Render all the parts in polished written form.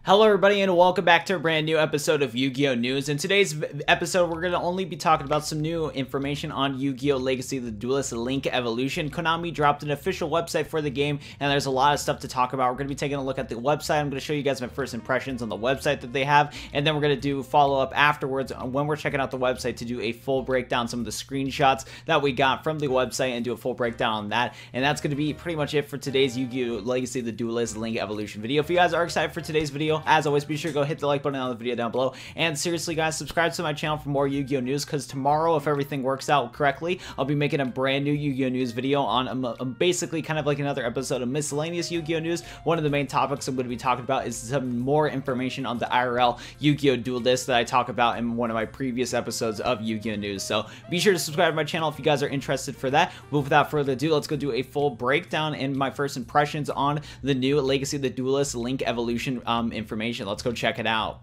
Hello everybody and welcome back to a brand new episode of Yu-Gi-Oh! News. In today's episode, we're going to only be talking about some new information on Yu-Gi-Oh! Legacy the Duelist Link Evolution. Konami dropped an official website for the game, and there's a lot of stuff to talk about. We're going to be taking a look at the website. I'm going to show you guys my first impressions on the website that they have, and then we're going to do follow-up afterwards when we're checking out the website to do a full breakdown, some of the screenshots that we got from the website, and do a full breakdown on that. And that's going to be pretty much it for today's Yu-Gi-Oh! Legacy the Duelist Link Evolution video. If you guys are excited for today's video, as always, be sure to go hit the like button on the video down below. And seriously, guys, subscribe to my channel for more Yu-Gi-Oh! News, because tomorrow, if everything works out correctly, I'll be making a brand new Yu-Gi-Oh! News video on basically kind of like another episode of miscellaneous Yu-Gi-Oh! News. One of the main topics I'm going to be talking about is some more information on the IRL Yu-Gi-Oh! Duelist that I talk about in one of my previous episodes of Yu-Gi-Oh! News. So be sure to subscribe to my channel if you guys are interested for that. But without further ado, let's go do a full breakdown and my first impressions on the new Legacy of the Duelist Link Evolution information. Let's go check it out.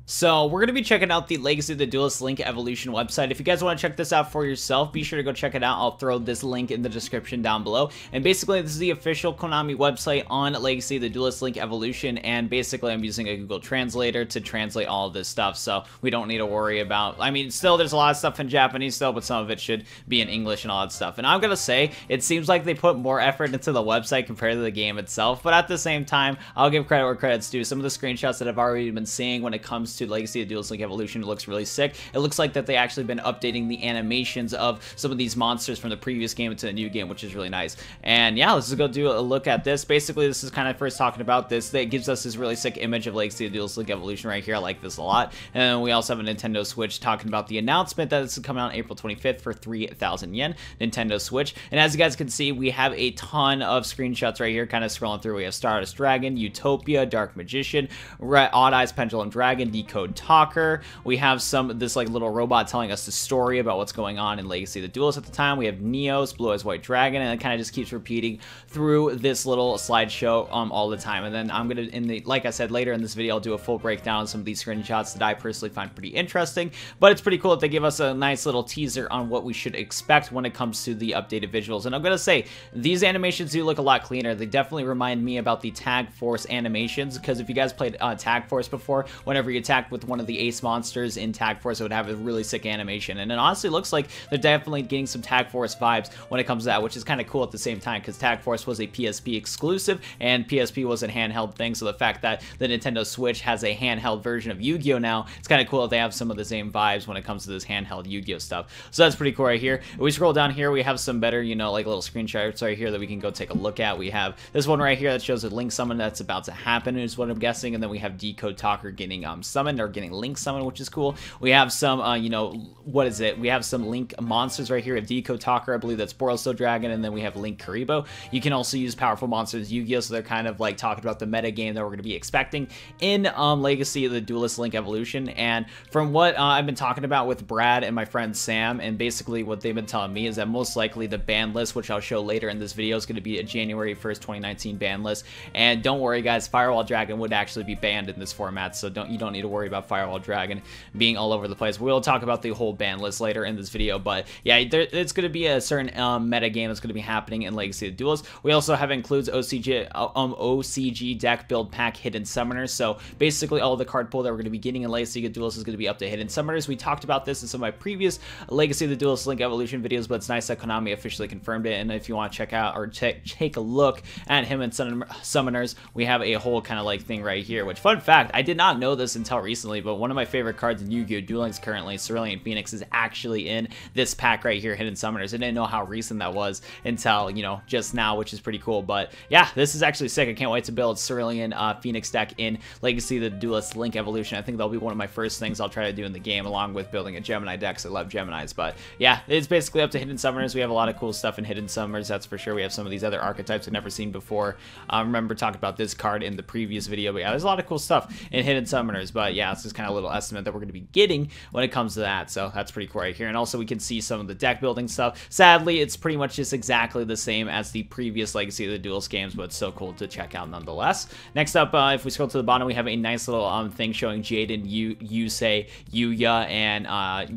So we're going to be checking out the Legacy of the Duelist Link Evolution website. If you guys want to check this out for yourself, be sure to go check it out. I'll throw this link in the description down below. And basically, this is the official Konami website on Legacy of the Duelist Link Evolution. And basically, I'm using a Google Translator to translate all of this stuff, so we don't need to worry about... I mean, still, there's a lot of stuff in Japanese still, but some of it should be in English and all that stuff. And I'm going to say, it seems like they put more effort into the website compared to the game itself. But at the same time, I'll give credit where credit's due. Some of the screenshots that I've already been seeing when it comes to Legacy of Duelist Link Evolution, it looks really sick. It looks like that they actually been updating the animations of some of these monsters from the previous game into the new game, which is really nice. And yeah, let's just go do a look at this. Basically, this is kind of first talking about this. That gives us this really sick image of Legacy of Duelist Link Evolution right here. I like this a lot. And then we also have a Nintendo Switch talking about the announcement that this is coming out on April 25th for 3,000 yen. Nintendo Switch. And as you guys can see, we have a ton of screenshots right here, kind of scrolling through. We have Stardust Dragon, Utopia, Dark Magician, Odd Eyes Pendulum Dragon, Decode Talker. We have this like little robot telling us the story about what's going on in Legacy of the Duelist at the time. We have Neos, Blue Eyes White Dragon, and it kind of just keeps repeating through this little slideshow all the time. And then I'm gonna, like I said, later in this video, I'll do a full breakdown on some of these screenshots that I personally find pretty interesting. But it's pretty cool that they give us a nice little teaser on what we should expect when it comes to the updated visuals. And I'm gonna say, these animations do look a lot cleaner. They definitely remind me about the Tag Force animations, because if you guys played Tag Force before, whenever you attacked with one of the Ace monsters in Tag Force, it would have a really sick animation. And it honestly looks like they're definitely getting some Tag Force vibes when it comes to that, which is kind of cool at the same time, because Tag Force was a PSP exclusive and PSP was a handheld thing. So the fact that the Nintendo Switch has a handheld version of Yu-Gi-Oh! Now, it's kind of cool that they have some of the same vibes when it comes to this handheld Yu-Gi-Oh! Stuff. So that's pretty cool right here. If we scroll down here, we have some better, you know, like little screenshots right here that we can go take a look at. We have this one right here that shows a Link summon that's about to happen, is what I'm guessing. And then we have Decode Talker getting summoned, or getting Link summoned, which is cool. We have some, you know, what is it? We have some Link monsters right here. We have Decode Talker, I believe that's Boroslo Dragon, and then we have Link Karibo. You can also use powerful monsters Yu-Gi-Oh! So they're kind of like talking about the meta game that we're going to be expecting in Legacy of the Duelist Link Evolution. And from what I've been talking about with Brad and my friend Sam, and basically what they've been telling me is that most likely the ban list, which I'll show later in this video, is going to be a January 1st, 2019 ban list. And don't worry, guys, Firewall Dragon would actually be banned in this format, so you don't need to worry about Firewall Dragon being all over the place. We'll talk about the whole ban list later in this video, but yeah, it's going to be a certain meta game that's going to be happening in Legacy of the Duelist. We also have includes OCG deck build pack Hidden Summoners. So basically all the card pool that we're going to be getting in Legacy of the Duelist is going to be up to Hidden Summoners. We talked about this in some of my previous Legacy of the Duelist Link Evolution videos, but it's nice that Konami officially confirmed it. And if you want to check out or take a look at Hidden Summoners, we have a whole kind of like thing right here, which, fun fact, I did not know this until recently, but one of my favorite cards in Yu-Gi-Oh! Duel Links currently, Cerulean Phoenix, is actually in this pack right here, Hidden Summoners. I didn't know how recent that was until, you know, just now, which is pretty cool. But yeah, this is actually sick. I can't wait to build Cerulean Phoenix deck in Legacy of the Duelist Link Evolution. I think that'll be one of my first things I'll try to do in the game, along with building a Gemini deck, because I love Geminis. But yeah, it's basically up to Hidden Summoners. We have a lot of cool stuff in Hidden Summoners, that's for sure. We have some of these other archetypes I've never seen before. I remember talking about this card in the previous video, but yeah, there's a lot of cool stuff in Hidden Summoners. But but yeah, it's just kind of a little estimate that we're going to be getting when it comes to that. So that's pretty cool right here. And also we can see some of the deck building stuff. Sadly, it's pretty much just exactly the same as the previous Legacy of the Duelist games, but it's still cool to check out nonetheless. Next up, if we scroll to the bottom, we have a nice little thing showing Jaden, Yusei, Yuya, and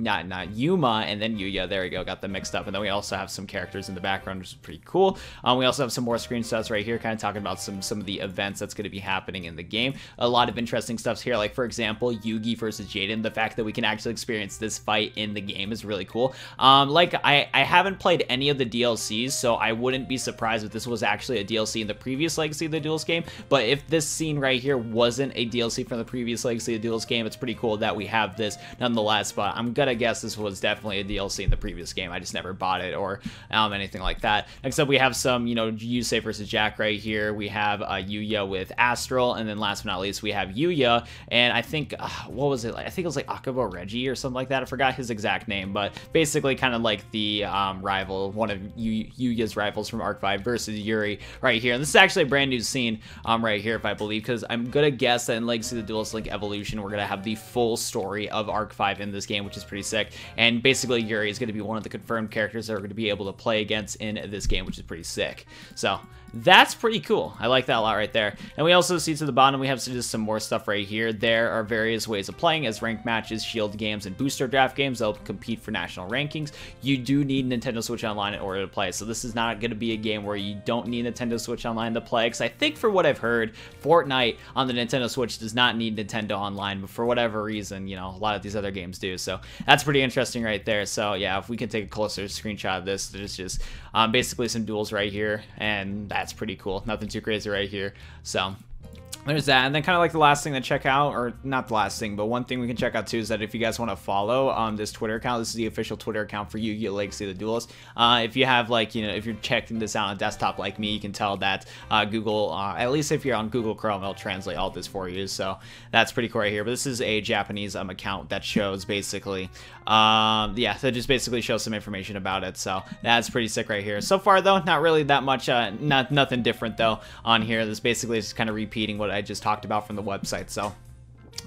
not Yuma, and then Yuya. There we go, got them mixed up. And then we also have some characters in the background, which is pretty cool. We also have some more screenshots right here, kind of talking about some of the events that's going to be happening in the game. A lot of interesting stuff here, like for example, Yugi versus Jaden. The fact that we can actually experience this fight in the game is really cool. Like I haven't played any of the DLCs, so I wouldn't be surprised if this was actually a DLC in the previous Legacy of the Duelist game. But if this scene right here wasn't a DLC from the previous Legacy of the Duelist game, it's pretty cool that we have this nonetheless. But I'm gonna guess this was definitely a DLC in the previous game. I just never bought it or anything like that. Next up, we have some, you know, Yusei versus Jack right here. We have Yuya with Astral, and then last but not least, we have Yuya, and I think what was it? I think it was like Akabo Reggie or something like that. I forgot his exact name, but basically kind of like the rival, one of Yuya's rivals from Arc 5 versus Yuri right here. And this is actually a brand new scene right here, if I believe, because I'm gonna guess that in Legacy of the Duelist Link Evolution, we're gonna have the full story of Arc 5 in this game, which is pretty sick. And basically, Yuri is gonna be one of the confirmed characters that we're gonna be able to play against in this game, which is pretty sick. So that's pretty cool. I like that a lot right there. And we also see to the bottom, we have just some more stuff right here. There are various ways of playing as ranked matches, shield games, and booster draft games. They'll compete for national rankings. You do need Nintendo Switch Online in order to play. So this is not going to be a game where you don't need Nintendo Switch Online to play. Because I think for what I've heard, Fortnite on the Nintendo Switch does not need Nintendo Online. But for whatever reason, you know, a lot of these other games do. So that's pretty interesting right there. So yeah, if we can take a closer screenshot of this, there's just basically some duels right here. And that's pretty cool. Nothing too crazy right here. So there's that. And then kind of like the last thing to check out, or not the last thing, but one thing we can check out too is that if you guys want to follow this Twitter account, this is the official Twitter account for Yu-Gi-Oh! Legacy of the Duelist. If you have, like, you know, if you're checking this out on a desktop like me, you can tell that Google, at least if you're on Google Chrome, it'll translate all this for you. So that's pretty cool right here. But this is a Japanese account that shows basically, yeah, that just basically shows some information about it. So that's pretty sick right here. So far though, not really that much, nothing different though on here. This basically is kind of repeating what I just talked about from the website. So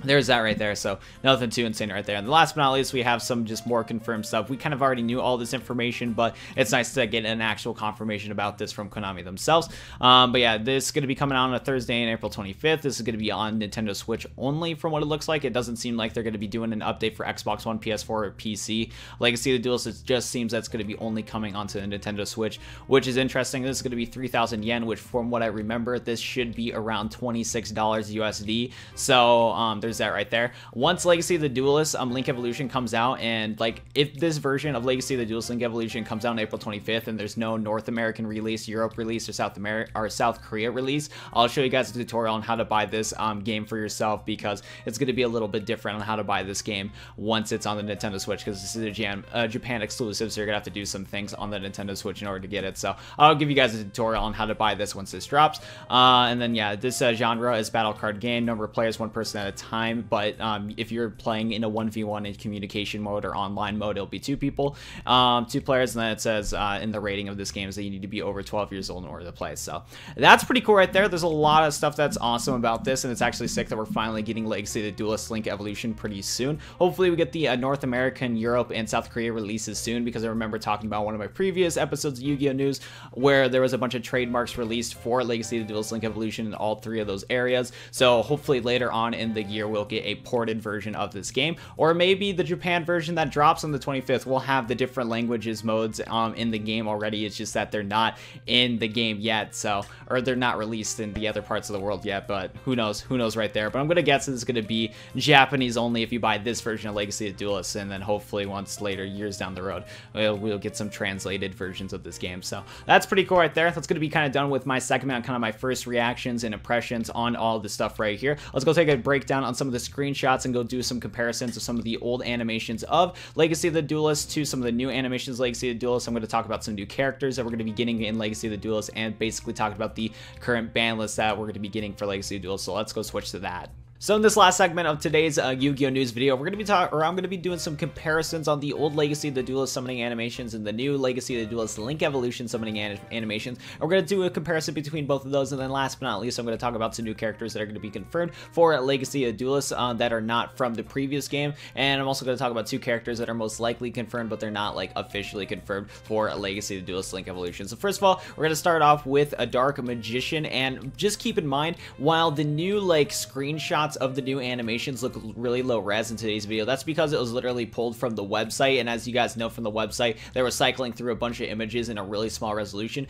there's that right there. So nothing too insane right there. And last but not least, we have some just more confirmed stuff. We kind of already knew all this information, but it's nice to get an actual confirmation about this from Konami themselves. But yeah, this is going to be coming out on a Thursday on April 25th. This is going to be on Nintendo Switch only from what it looks like. It doesn't seem like they're going to be doing an update for Xbox One, PS4, or PC. Legacy of the Duelist, it just seems that's going to be only coming onto the Nintendo Switch, which is interesting. This is going to be 3,000 yen, which from what I remember, this should be around $26 USD. So there's that right there. Once Legacy of the Duelist Link Evolution comes out, and like if this version of Legacy of the Duelist Link Evolution comes out on April 25th and there's no North American release, Europe release, or South Korea release, I'll show you guys a tutorial on how to buy this game for yourself, because it's going to be a little bit different on how to buy this game once it's on the Nintendo Switch, because this is a Japan exclusive, so you're gonna have to do some things on the Nintendo Switch in order to get it. So I'll give you guys a tutorial on how to buy this once this drops. And then yeah, this genre is battle card game, number of players, one person at a time. But if you're playing in a 1v1 in communication mode or online mode, it'll be 2 people, 2 players. And then it says in the rating of this game is that you need to be over 12 years old in order to play. So that's pretty cool right there. There's a lot of stuff that's awesome about this, and it's actually sick that we're finally getting Legacy of the Duelist Link Evolution pretty soon. Hopefully we get the North American, Europe, and South Korea releases soon, because I remember talking about one of my previous episodes of Yu-Gi-Oh! News where there was a bunch of trademarks released for Legacy of the Duelist Link Evolution in all 3 of those areas. So hopefully later on in the year we'll get a ported version of this game, or maybe the Japan version that drops on the 25th will have the different languages modes in the game already. It's just that they're not in the game yet, so, or they're not released in the other parts of the world yet, but who knows right there. But I'm gonna guess this is gonna be Japanese only if you buy this version of Legacy of Duelist, and then hopefully once later, years down the road, we'll get some translated versions of this game. So that's pretty cool right there. That's gonna be kind of done with my segment on kind of my first reactions and impressions on all this stuff right here. Let's go take a breakdown on some of the screenshots and go do some comparisons of some of the old animations of Legacy of the Duelist to some of the new animations of Legacy of the Duelist. I'm going to talk about some new characters that we're going to be getting in Legacy of the Duelist, and basically talk about the current ban list that we're going to be getting for Legacy of the Duelist. So let's go switch to that. So in this last segment of today's Yu-Gi-Oh! News video, I'm going to be doing some comparisons on the old Legacy of the Duelist summoning animations and the new Legacy of the Duelist Link Evolution summoning animations. And we're going to do a comparison between both of those, and then last but not least, I'm going to talk about some new characters that are going to be confirmed for Legacy of the Duelist that are not from the previous game, and I'm also going to talk about two characters that are most likely confirmed, but they're not like officially confirmed for Legacy of the Duelist Link Evolution. So first of all, we're going to start off with a Dark Magician, and just keep in mind, while the new like screenshots of the new animations look really low res in today's video, that's because it was literally pulled from the website, and as you guys know from the website, they were cycling through a bunch of images in a really small resolution.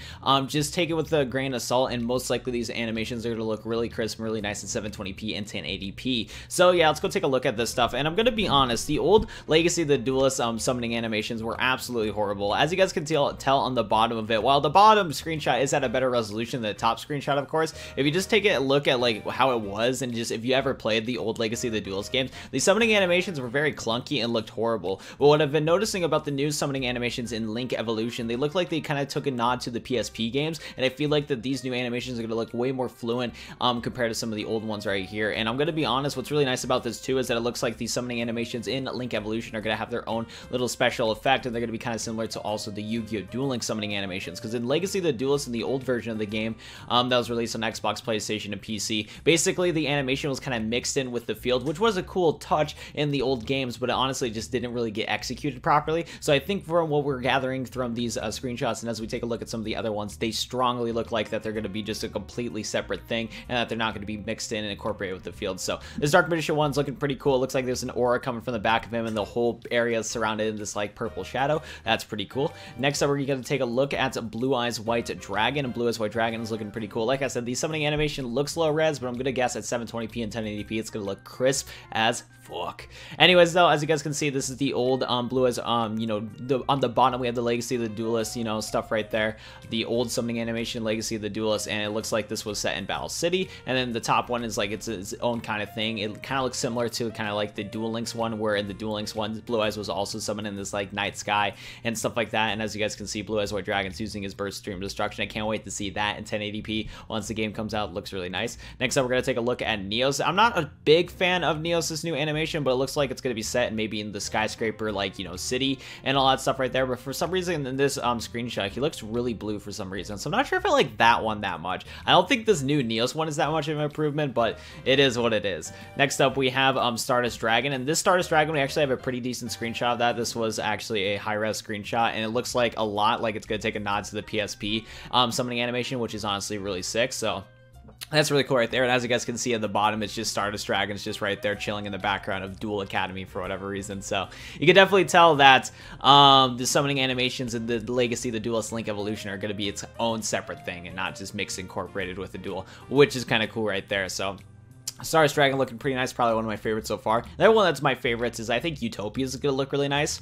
Just take it with a grain of salt, and most likely these animations are going to look really crisp and really nice in 720p and 1080p. So yeah, let's go take a look at this stuff, and I'm going to be honest, the old Legacy of the Duelist summoning animations were absolutely horrible. As you guys can tell on the bottom of it, while the bottom screenshot is at a better resolution than the top screenshot, of course, if you just take a look at like how it was, and just if you ever played the old Legacy of the Duelist games, the summoning animations were very clunky and looked horrible. But what I've been noticing about the new summoning animations in Link Evolution, they look like they kind of took a nod to the PSP games, and I feel like that these new animations are going to look way more fluent compared to some of the old ones right here. And I'm going to be honest, what's really nice about this too is that it looks like these summoning animations in Link Evolution are going to have their own little special effect, and they're going to be kind of similar to also the Yu-Gi-Oh! Duel Link summoning animations, because in Legacy of the Duelist, in the old version of the game that was released on Xbox, PlayStation, and PC, basically the animation was kind of mixed in with the field, which was a cool touch in the old games, but it honestly just didn't really get executed properly. So I think from what we're gathering from these screenshots, and as we take a look at some of the other ones, they strongly look like that they're going to be just a completely separate thing, and that they're not going to be mixed in and incorporated with the field. So this Dark Magician one's looking pretty cool. It looks like there's an aura coming from the back of him, and the whole area is surrounded in this like purple shadow. That's pretty cool. Next up, we're going to take a look at Blue Eyes White Dragon, and Blue Eyes White Dragon is looking pretty cool. Like I said, the summoning animation looks low res, but I'm going to guess at 720p and 1080p, it's going to look crisp as fuck. Anyways, though, as you guys can see, this is the old Blue Eyes, you know, on the bottom we have the Legacy of the Duelist, you know, stuff right there, the old summoning animation Legacy of the Duelist, and it looks like this was set in Battle City. And then the top one is like its own kind of thing. It kind of looks similar to kind of like the Duel Links one, where in the Duel Links one, Blue Eyes was also summoned in this like night sky and stuff like that. And as you guys can see, Blue Eyes White Dragon's using his Burst Stream Destruction. I can't wait to see that in 1080p once the game comes out. It looks really nice. Next up, we're going to take a look at Neos. I'm not a big fan of Neos' new animation, but it looks like it's going to be set in maybe in the skyscraper, like, you know, city and all that stuff right there. But for some reason in this screenshot, he looks really blue for some reason. So I'm not sure if I like that one that much. I don't think this new Neos one is that much of an improvement, but it is what it is. Next up, we have Stardust Dragon, and this Stardust Dragon, we actually have a pretty decent screenshot of that. This was actually a high-res screenshot, and it looks like a lot like it's going to take a nod to the PSP summoning animation, which is honestly really sick. So that's really cool right there. And as you guys can see at the bottom, it's just Stardust Dragon's just right there chilling in the background of Duel Academy for whatever reason. So you can definitely tell that the summoning animations in the Legacy of the Duelist Link Evolution are going to be its own separate thing and not just mixed incorporated with the Duel, which is kind of cool right there. So Stardust Dragon looking pretty nice, probably one of my favorites so far. The other one that's my favorites is I think Utopia is going to look really nice.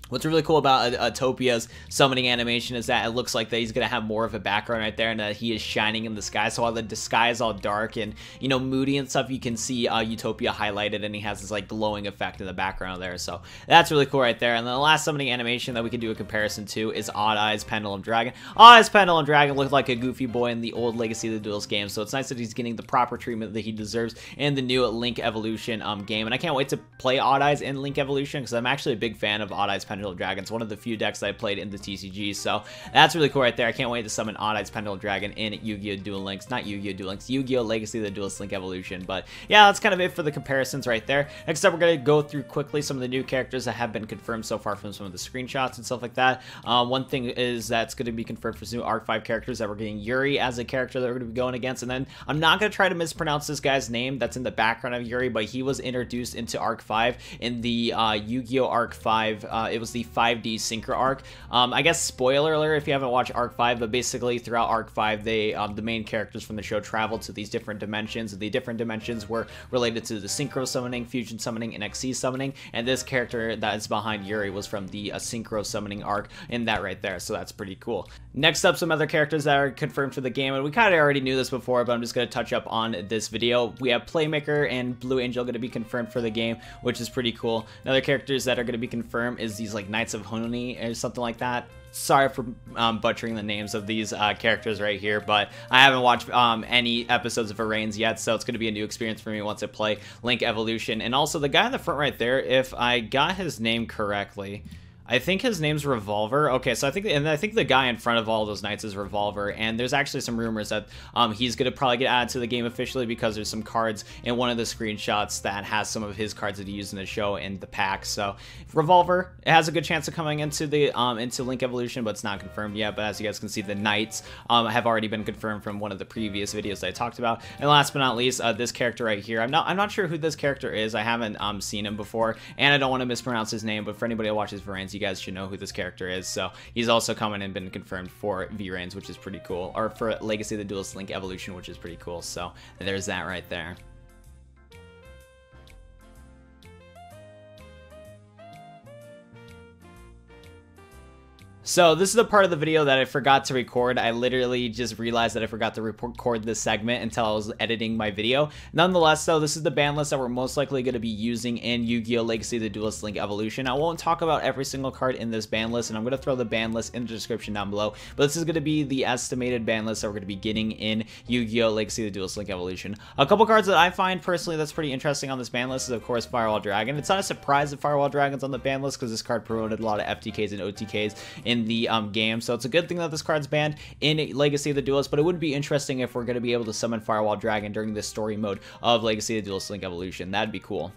What's really cool about Utopia's summoning animation is that it looks like that he's going to have more of a background right there, and that he is shining in the sky. So while the sky is all dark and, you know, moody and stuff, you can see Utopia highlighted, and he has this like glowing effect in the background there. So that's really cool right there. And then the last summoning animation that we can do a comparison to is Odd Eyes Pendulum Dragon. Odd Eyes Pendulum Dragon looked like a goofy boy in the old Legacy of the Duelist game, so it's nice that he's getting the proper treatment that he deserves in the new Link Evolution game. And I can't wait to play Odd Eyes in Link Evolution, because I'm actually a big fan of Odd Eyes Pendulum Dragon. It's one of the few decks that I played in the TCG, so that's really cool right there. I can't wait to summon Odd Eyes Pendulum Dragon in Yu-Gi-Oh! Duel Links. Not Yu-Gi-Oh! Duel Links, Yu-Gi-Oh! Legacy of the Duelist Link Evolution. But yeah, that's kind of it for the comparisons right there. Next up, we're going to go through quickly some of the new characters that have been confirmed so far from some of the screenshots and stuff like that. One thing is that's going to be confirmed for some new Arc 5 characters, that we're getting Yuri as a character that we're going to be going against. And then I'm not going to try to mispronounce this guy's name that's in the background of Yuri, but he was introduced into Arc 5 in the Yu-Gi-Oh! Arc 5. It was the 5D Synchro Arc. I guess spoiler alert if you haven't watched Arc 5, but basically throughout Arc 5, they the main characters from the show traveled to these different dimensions, and the different dimensions were related to the Synchro Summoning, Fusion Summoning, and XC Summoning, and this character that is behind Yuri was from the Synchro Summoning arc in that right there, so that's pretty cool. Next up, some other characters that are confirmed for the game, and we kind of already knew this before, but I'm just going to touch up on this video. We have Playmaker and Blue Angel going to be confirmed for the game, which is pretty cool. Another characters that are going to be confirmed is these like Knights of Hononi or something like that. Sorry for butchering the names of these characters right here, but I haven't watched any episodes of Varane's yet, so it's going to be a new experience for me once I play Link Evolution. And also, the guy in the front right there, if I got his name correctly, I think his name's Revolver. Okay, so I think the guy in front of all those knights is Revolver, and there's actually some rumors that he's gonna probably get added to the game officially because there's some cards in one of the screenshots that has some of his cards that he used in the show in the pack. So Revolver, it has a good chance of coming into the into Link Evolution, but it's not confirmed yet. But as you guys can see, the knights have already been confirmed from one of the previous videos that I talked about. And last but not least, this character right here. I'm not sure who this character is. I haven't seen him before, and I don't want to mispronounce his name. But for anybody that watches Varane's, you guys should know who this character is. So he's also coming and been confirmed for V-Reigns, which is pretty cool, or for Legacy of the Duelist Link Evolution, which is pretty cool. So there's that right there. So this is the part of the video that I forgot to record. I literally just realized that I forgot to record this segment until I was editing my video. Nonetheless, though, this is the ban list that we're most likely going to be using in Yu-Gi-Oh! Legacy of the Duelist Link Evolution. I won't talk about every single card in this ban list, and I'm going to throw the ban list in the description down below. But this is going to be the estimated ban list that we're going to be getting in Yu-Gi-Oh! Legacy of the Duelist Link Evolution. A couple cards that I find personally that's pretty interesting on this ban list is, of course, Firewall Dragon. It's not a surprise that Firewall Dragon's on the ban list because this card promoted a lot of FTKs and OTKs in the game, so it's a good thing that this card's banned in Legacy of the Duelist, but it would be interesting if we're going to be able to summon Firewall Dragon during this story mode of Legacy of the Duelist Link Evolution. That'd be cool.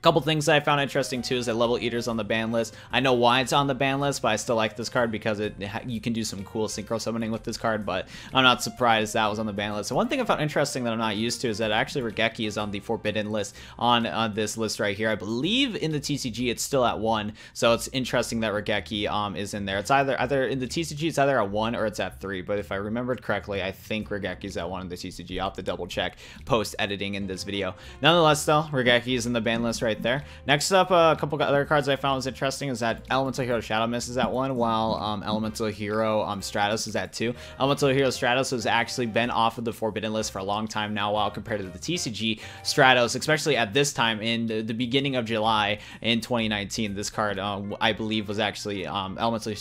Couple things that I found interesting too is that Level Eater's on the ban list. I know why it's on the ban list, but I still like this card because you can do some cool synchro summoning with this card, but I'm not surprised that was on the ban list. So one thing I found interesting that I'm not used to is that actually Regeki is on the forbidden list on this list right here. I believe in the TCG it's still at 1, so it's interesting that Regeki is in there. It's either in the TCG it's either at 1 or it's at 3, but if I remembered correctly, I think Regeki's at 1 in the TCG. I'll have to double check post editing in this video. Nonetheless though, Regeki is in the ban list right there. Next up, a couple other cards I found was interesting is that Elemental Hero Shadow Mist is at 1, while Elemental Hero Stratos is at 2. Elemental Hero Stratos has actually been off of the forbidden list for a long time now, while compared to the TCG Stratos, especially at this time in the beginning of July in 2019, this card I believe was actually Elemental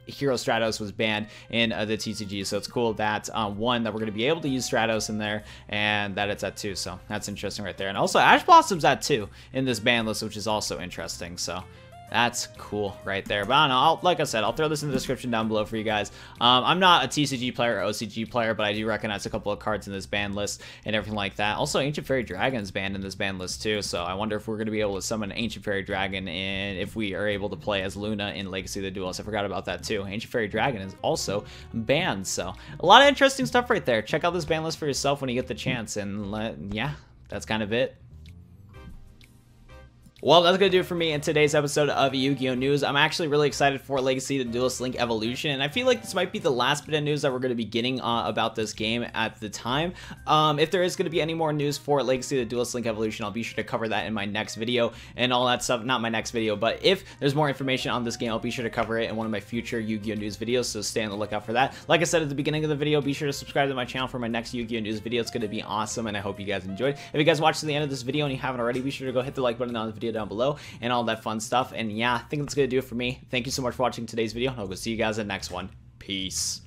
Hero Stratos was banned in the TCG, so it's cool that one, that we're going to be able to use Stratos in there, and that it's at 2, so that's interesting right there. And also Ash Blossom's at 2 in this ban list, which is also interesting, so that's cool right there. But I don't know, like I said, I'll throw this in the description down below for you guys. I'm not a TCG player or OCG player, but I do recognize a couple of cards in this ban list and everything like that. Also, Ancient Fairy Dragon's banned in this ban list too, so I wonder if we're going to be able to summon Ancient Fairy Dragon and if we are able to play as Luna in Legacy of the Duelist. I forgot about that too. Ancient Fairy Dragon is also banned, so a lot of interesting stuff right there. Check out this ban list for yourself when you get the chance, and yeah, that's kind of it. Well, that's going to do it for me in today's episode of Yu-Gi-Oh! News. I'm actually really excited for Legacy of the Duelist Link Evolution, and I feel like this might be the last bit of news that we're going to be getting about this game at the time. If there is going to be any more news for Legacy of the Duelist Link Evolution, I'll be sure to cover that in my next video and all that stuff. Not my next video, but if there's more information on this game, I'll be sure to cover it in one of my future Yu-Gi-Oh! News videos, so stay on the lookout for that. Like I said at the beginning of the video, be sure to subscribe to my channel for my next Yu-Gi-Oh! News video. It's going to be awesome, and I hope you guys enjoyed. If you guys watched to the end of this video and you haven't already, be sure to go hit the like button on the video down below, and all that fun stuff. And yeah, I think that's gonna do it for me. Thank you so much for watching today's video, and I'll go see you guys in the next one. Peace.